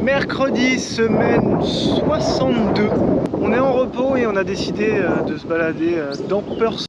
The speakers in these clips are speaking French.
Mercredi, semaine 62. On est en repos et on a décidé de se balader dans Perth.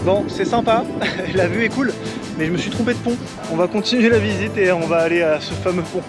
Bon, c'est sympa, la vue est cool, mais je me suis trompé de pont. On va continuer la visite et on va aller à ce fameux pont.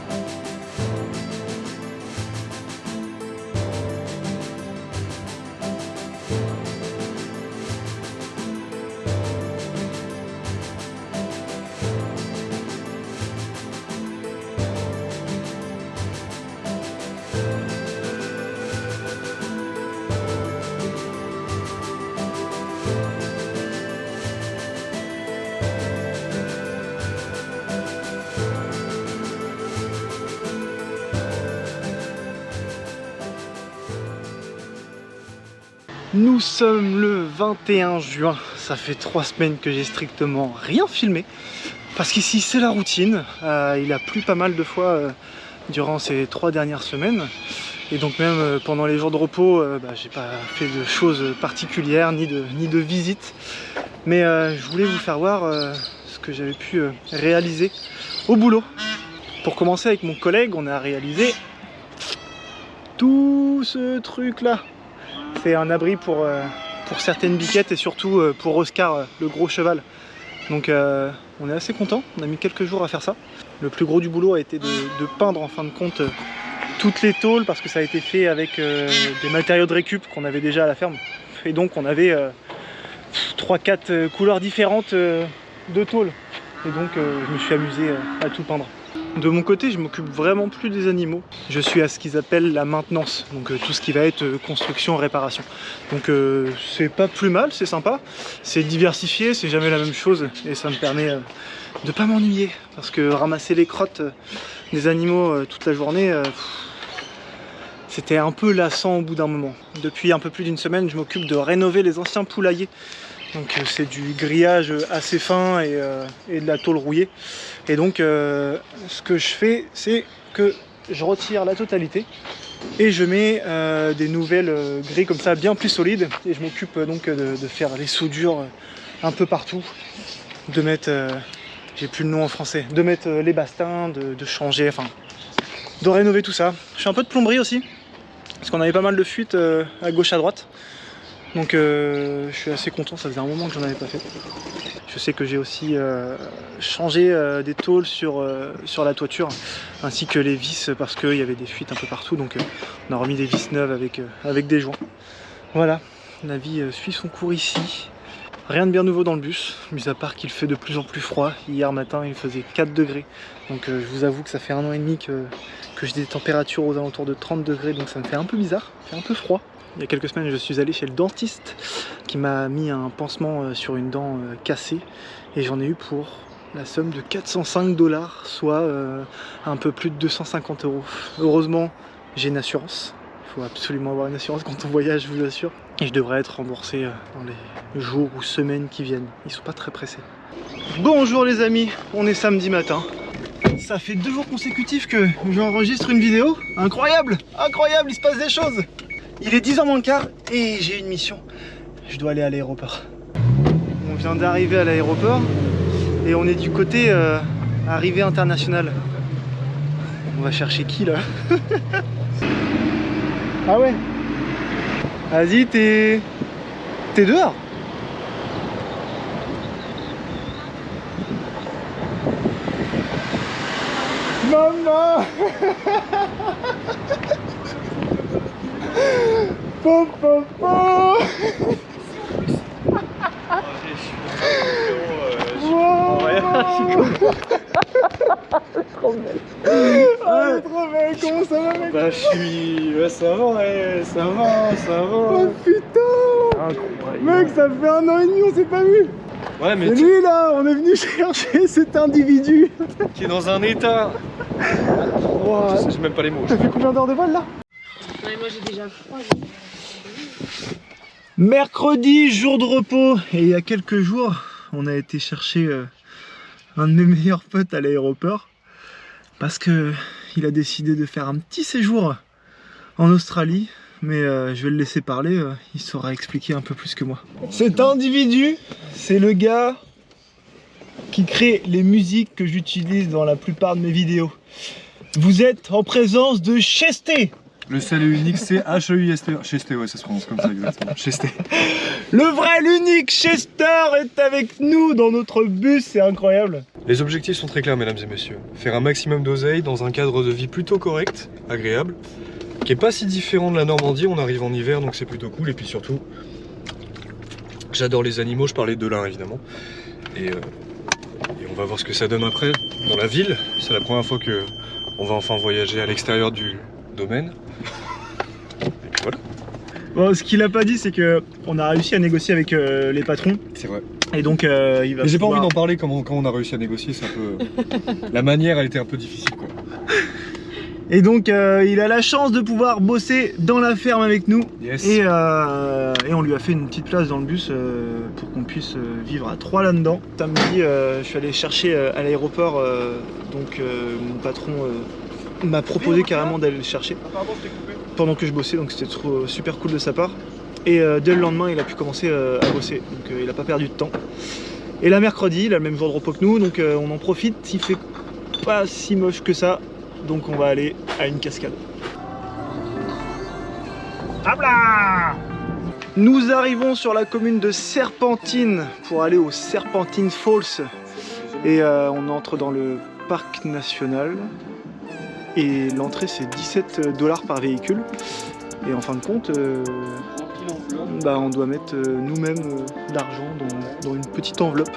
Nous sommes le 21 juin, ça fait 3 semaines que j'ai strictement rien filmé parce qu'ici c'est la routine, il a plu pas mal de fois durant ces 3 dernières semaines et donc même pendant les jours de repos j'ai pas fait de choses particulières ni de visites, mais je voulais vous faire voir ce que j'avais pu réaliser au boulot. Pour commencer, avec mon collègue, on a réalisé tout ce truc là. C'est un abri pour certaines biquettes et surtout pour Oscar, le gros cheval. Donc on est assez content, on a mis quelques jours à faire ça. Le plus gros du boulot a été de peindre en fin de compte toutes les tôles parce que ça a été fait avec des matériaux de récup qu'on avait déjà à la ferme. Et donc on avait 3-4 couleurs différentes de tôles. Et donc je me suis amusé à tout peindre. De mon côté, je m'occupe vraiment plus des animaux. Je suis à ce qu'ils appellent la maintenance, donc tout ce qui va être construction, réparation. Donc c'est pas plus mal, c'est sympa, c'est diversifié, c'est jamais la même chose et ça me permet de pas m'ennuyer. Parce que ramasser les crottes des animaux toute la journée, c'était un peu lassant au bout d'un moment. Depuis un peu plus d'une semaine, je m'occupe de rénover les anciens poulaillers. Donc c'est du grillage assez fin et de la tôle rouillée. Et donc ce que je fais, c'est que je retire la totalité et je mets des nouvelles grilles comme ça bien plus solides. Et je m'occupe donc de faire les soudures un peu partout, de mettre, j'ai plus le nom en français, de mettre les bastings, de changer, enfin de rénover tout ça. Je fais un peu de plomberie aussi, parce qu'on avait pas mal de fuites à gauche à droite. Donc je suis assez content, ça faisait un moment que j'en avais pas fait. Je sais que j'ai aussi changé des tôles sur la toiture, ainsi que les vis parce qu'il y avait des fuites un peu partout. Donc on a remis des vis neuves avec des joints. Voilà, la vie suit son cours ici. Rien de bien nouveau dans le bus, mis à part qu'il fait de plus en plus froid. Hier matin il faisait 4 degrés. Donc je vous avoue que ça fait 1 an et demi que j'ai des températures aux alentours de 30 degrés. Donc ça me fait un peu bizarre, ça fait un peu froid. Il y a quelques semaines, je suis allé chez le dentiste qui m'a mis un pansement sur une dent cassée et j'en ai eu pour la somme de 405 $, soit un peu plus de 250 €. Heureusement, j'ai une assurance. Il faut absolument avoir une assurance quand on voyage, je vous assure. Et je devrais être remboursé dans les jours ou semaines qui viennent. Ils sont pas très pressés. Bonjour les amis, on est samedi matin. Ça fait 2 jours consécutifs que j'enregistre une vidéo. Incroyable, incroyable, il se passe des choses. Il est 10h moins le quart et j'ai une mission. Je dois aller à l'aéroport. On vient d'arriver à l'aéroport et on est du côté arrivée internationale. On va chercher qui là? Ah ouais? Vas-y, t'es dehors? Maman! Papa! Trop belle. Ah, trop belle. Comment ça va, mec? Bah, je suis... Ouais, ça va, ouais, ça va, ça va. Oh putain! Incroyable. Mec, ça fait 1 an et demi, on s'est pas vu. Ouais, mais c'est lui là, on est venu chercher cet individu qui est dans un état. Wow. Je sais même pas les mots. T'as fait combien d'heures de vol là? Ouais, moi j'ai déjà froid. Mercredi, jour de repos. Et il y a quelques jours, on a été chercher un de mes meilleurs potes à l'aéroport. Parce que il a décidé de faire un petit séjour en Australie. Mais je vais le laisser parler, il saura expliquer un peu plus que moi. Cet individu, c'est le gars qui crée les musiques que j'utilise dans la plupart de mes vidéos. Vous êtes en présence de Chesté. Le seul et unique, c'est H-E-I-S-T. Chesté, ouais, ça se prononce comme ça exactement. Chesté. Le vrai, l'unique Chester est avec nous dans notre bus, c'est incroyable. Les objectifs sont très clairs, mesdames et messieurs. Faire un maximum d'oseille dans un cadre de vie plutôt correct, agréable, qui est pas si différent de la Normandie. On arrive en hiver, donc c'est plutôt cool. Et puis surtout, j'adore les animaux, je parlais de l'un évidemment. Et on va voir ce que ça donne après dans la ville. C'est la première fois que on va enfin voyager à l'extérieur du domaine. Et puis voilà. Bon, ce qu'il a pas dit, c'est que on a réussi à négocier avec les patrons. C'est vrai. Et donc il va. Mais j'ai pas pouvoir... envie d'en parler quand on a réussi à négocier, c'est un peu... La manière a été un peu difficile quoi. Et donc il a la chance de pouvoir bosser dans la ferme avec nous. Yes. Et on lui a fait une petite place dans le bus pour qu'on puisse vivre à 3 là-dedans. Samedi, je suis allé chercher à l'aéroport, donc mon patron m'a proposé carrément d'aller le chercher pendant que je bossais, donc c'était super cool de sa part. Et dès le lendemain, il a pu commencer à bosser, donc il n'a pas perdu de temps. Et là, mercredi, il a le même jour de repos que nous, donc on en profite. Il fait pas si moche que ça, donc on va aller à une cascade. Hop là! Nous arrivons sur la commune de Serpentine pour aller au Serpentine Falls. Et on entre dans le parc national. Et l'entrée c'est 17 $ par véhicule. Et en fin de compte, on doit mettre nous-mêmes l'argent dans une petite enveloppe.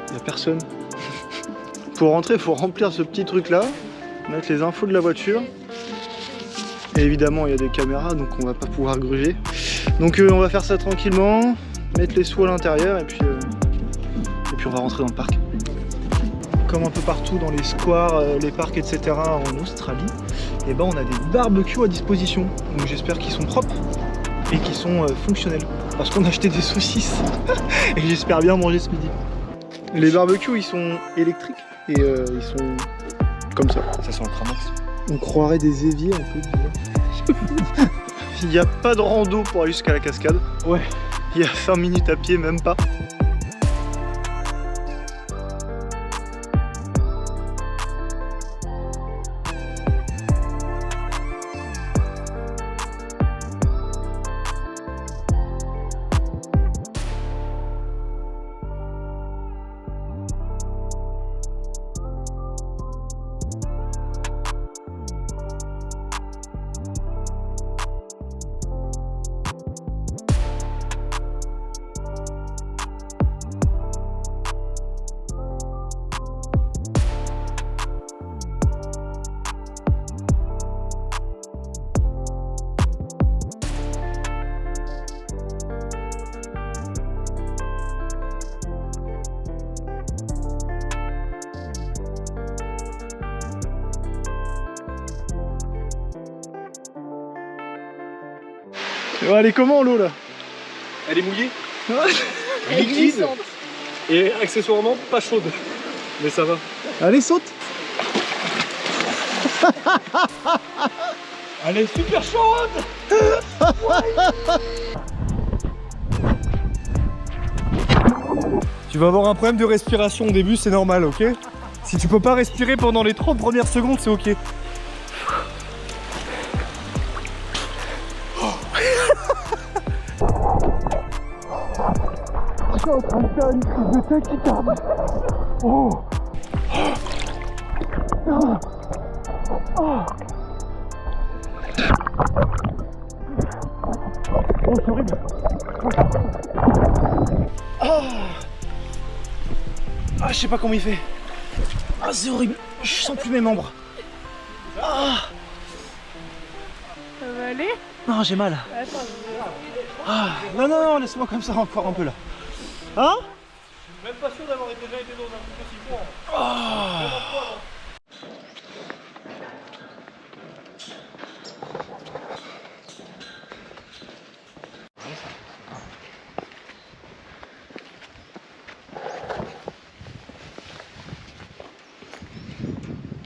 Il n'y a personne. Pour rentrer, il faut remplir ce petit truc là, mettre les infos de la voiture. Et évidemment, il y a des caméras, donc on va pas pouvoir gruger. Donc on va faire ça tranquillement, mettre les sous à l'intérieur et puis on va rentrer dans le parc. Comme un peu partout dans les squares, les parcs, etc. en Australie, et ben on a des barbecues à disposition. Donc j'espère qu'ils sont propres et qu'ils sont fonctionnels. Parce qu'on a acheté des saucisses et j'espère bien manger ce midi. Les barbecues ils sont électriques et ils sont comme ça. Ça sent le cramax. On croirait des éviers un peu. Il n'y a pas de rando pour aller jusqu'à la cascade. Ouais. Il y a 5 minutes à pied, même pas. Elle est comment l'eau là? Elle est mouillée, Elle est liquide glissante. et accessoirement pas chaude. Mais ça va. Allez, saute! Elle est super chaude. Tu vas avoir un problème de respiration au début, c'est normal, ok? Si tu peux pas respirer pendant les 30 premières secondes, c'est ok. Je suis en train de faire une crise de tachycardie. Oh. Oh, c'est horrible. Je sais pas comment il fait. C'est horrible. Je sens plus mes membres. Ça va aller? Non, j'ai mal. Attends, Non, laisse-moi comme ça encore un peu là. Hein? Même pas sûr d'avoir déjà été dans un truc aussi fort.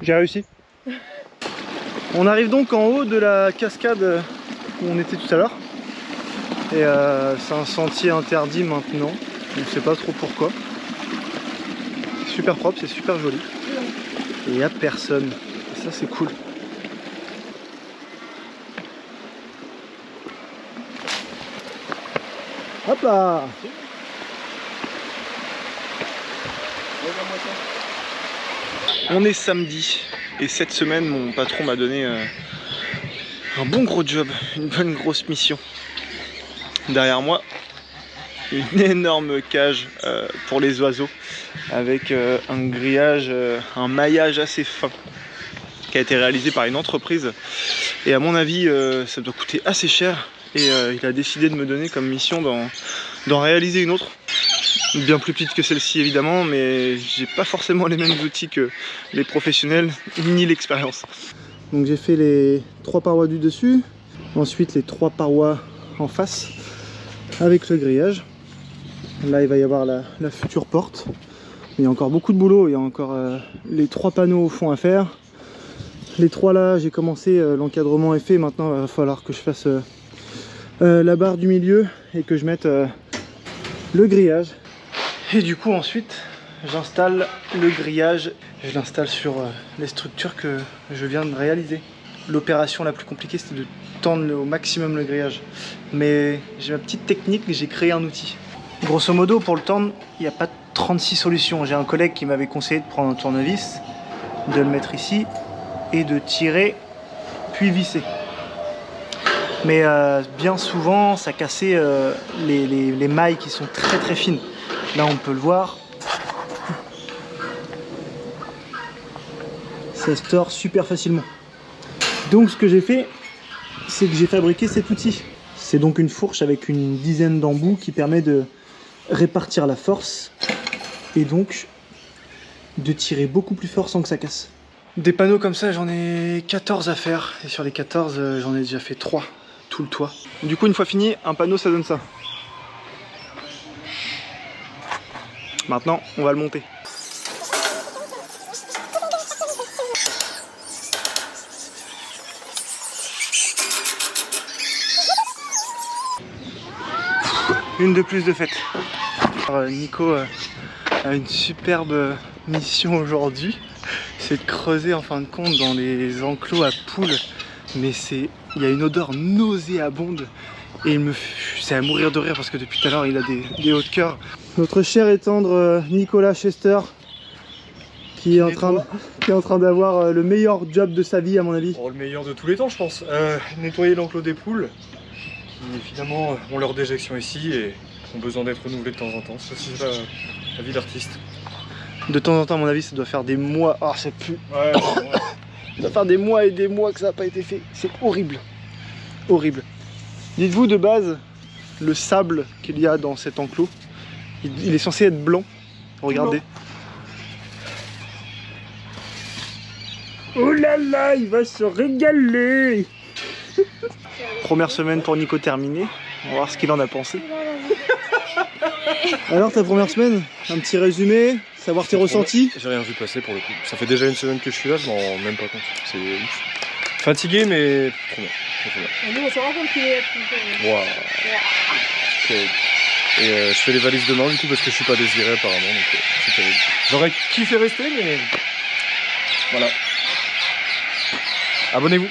J'ai réussi. On arrive donc en haut de la cascade où on était tout à l'heure. Et c'est un sentier interdit maintenant. On ne sait pas trop pourquoi. C'est super propre, c'est super joli. Et il n'y a personne. Et ça c'est cool. Hop là! On est samedi et cette semaine mon patron m'a donné un bon gros job, une bonne grosse mission. Derrière moi, une énorme cage pour les oiseaux avec un grillage, un maillage assez fin qui a été réalisé par une entreprise et à mon avis ça doit coûter assez cher et il a décidé de me donner comme mission d'en réaliser une autre. Bien plus petite que celle-ci évidemment, mais j'ai pas forcément les mêmes outils que les professionnels ni l'expérience. Donc j'ai fait les 3 parois du dessus, ensuite les 3 parois en face avec le grillage. Là il va y avoir la future porte. Il y a encore beaucoup de boulot, il y a encore les 3 panneaux au fond à faire. Les 3 là j'ai commencé, l'encadrement est fait, maintenant il va falloir que je fasse la barre du milieu et que je mette le grillage. Et du coup ensuite j'installe le grillage, je l'installe sur les structures que je viens de réaliser. L'opération la plus compliquée c'était de tendre au maximum le grillage. Mais j'ai ma petite technique, j'ai créé un outil. Grosso modo pour le tendre, il n'y a pas 36 solutions. J'ai un collègue qui m'avait conseillé de prendre un tournevis, de le mettre ici et de tirer puis visser. Mais bien souvent ça cassait les mailles qui sont très fines. Là on peut le voir, ça se tord super facilement. Donc ce que j'ai fait, c'est que j'ai fabriqué cet outil. C'est donc une fourche avec une dizaine d'embouts qui permet de répartir la force et donc de tirer beaucoup plus fort sans que ça casse. Des panneaux comme ça j'en ai 14 à faire et sur les 14 j'en ai déjà fait 3, tout le toit. Du coup une fois fini, un panneau ça donne ça. Maintenant, on va le monter. Une de plus de fête. Alors, Nico a une superbe mission aujourd'hui. C'est de creuser en fin de compte dans les enclos à poules. Mais il y a une odeur nauséabonde. Et c'est à mourir de rire parce que depuis tout à l'heure il a des hauts de cœur. Notre cher et tendre Nicolas Chester qui est en train d'avoir le meilleur job de sa vie à mon avis. Oh, le meilleur de tous les temps je pense. Nettoyer l'enclos des poules. Et finalement ont leur déjection ici et ont besoin d'être renouvelés de temps en temps. C'est la vie d'artiste. De temps en temps à mon avis ça doit faire des mois. Ah ça pue. Ouais. Ça doit faire des mois et des mois que ça n'a pas été fait. C'est horrible. Horrible. Dites-vous de base, le sable qu'il y a dans cet enclos, il est censé être blanc. Regardez. Oh là là, il va se régaler. Première semaine pour Nico terminée. On va voir ce qu'il en a pensé. Alors ta première semaine, un petit résumé, savoir tes ressentis. J'ai rien vu passer pour le coup. Ça fait déjà une semaine que je suis là, je m'en rends même pas compte. C'est ouf. Fatigué mais trop bien. Nous on se rend compte qu'il est là. Wow. Et je fais les valises demain du coup parce que je suis pas désiré apparemment, donc c'est terrible. J'aurais kiffé rester mais voilà. Abonnez-vous.